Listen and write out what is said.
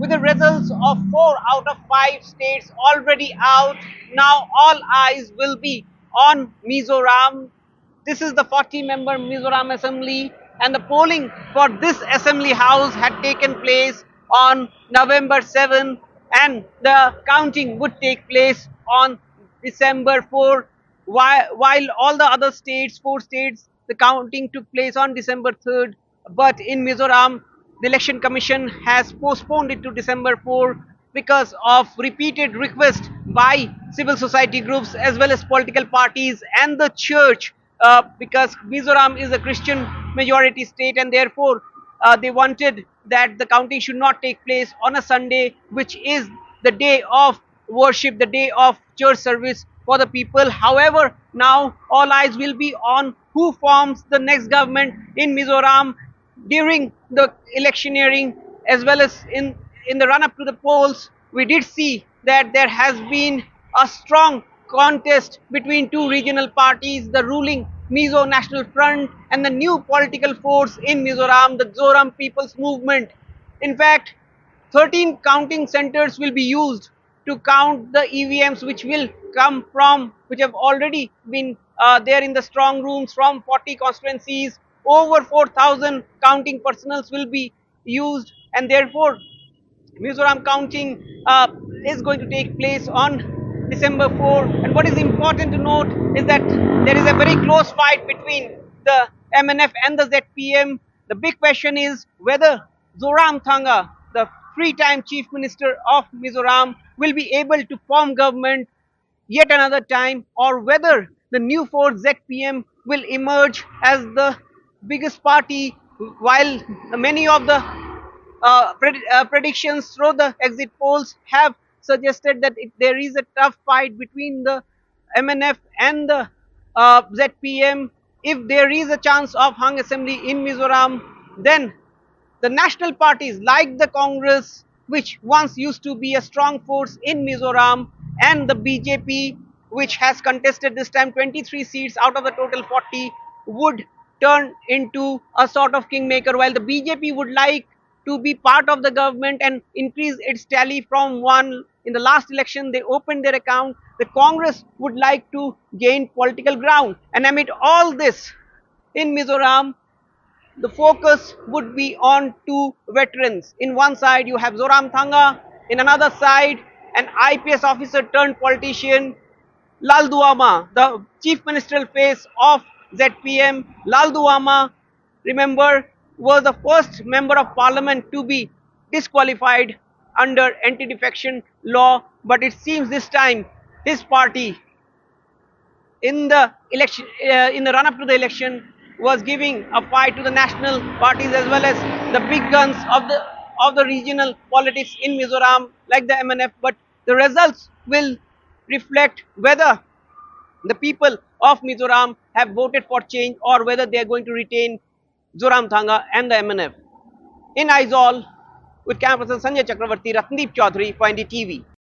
with the results of 4 out of 5 states already out. Now all eyes will be on Mizoram. This is the 40-member Mizoram Assembly, and the polling for this Assembly House had taken place on November 7, and the counting would take place on December 4, while all the other states, 4 states, the counting took place on December 3rd. But in Mizoram, the Election Commission has postponed it to December 4 because of repeated requests by civil society groups as well as political parties and the church, because Mizoram is a Christian majority state, and therefore they wanted that the counting should not take place on a Sunday, which is the day of worship, the day of church service for the people. However, now all eyes will be on who forms the next government in Mizoram during the electioneering as well as in the run up to the polls. We did see that there has been a strong contest between two regional parties, the ruling Mizo National Front and the new political force in Mizoram, the Zoram People's Movement. In fact, 13 counting centers will be used to count the EVMs which have already been there in the strong rooms from 40 constituencies. Over 4,000 counting personals will be used, and therefore Mizoram counting is going to take place on December 4. And what is important to note is that there is a very close fight between the MNF and the ZPM. The big question is whether Zoram Thanga, the three-time Chief Minister of Mizoram, will be able to form government yet another time, or whether the new force ZPM will emerge as the biggest party, while many of the predictions through the exit polls have suggested that there is a tough fight between the MNF and the ZPM. If there is a chance of hung assembly in Mizoram, then the national parties like the Congress, which once used to be a strong force in Mizoram, and the BJP, which has contested this time 23 seats out of the total 40, would turn into a sort of kingmaker, while the BJP would like to be part of the government and increase its tally from 1. In the last election, they opened their account. The Congress would like to gain political ground. And amid all this, in Mizoram, the focus would be on two veterans. In one side, you have Zoram Thanga. In another side, an IPS officer turned politician, Lal Duama, the chief ministerial face of ZPM. Lal Duama, remember, was the first member of parliament to be disqualified under anti-defection law. But it seems this time his party, in the election, in the run-up to the election, was giving a fight to the national parties as well as the big guns of the regional politics in Mizoram, like the MNF. But the results will reflect whether the people of Mizoram have voted for change or whether they are going to retain Zoram Thanga and the MNF. In Aizawl, with camera person Sanjay Chakravarti, Ratndeep Chaudhary for NDTV.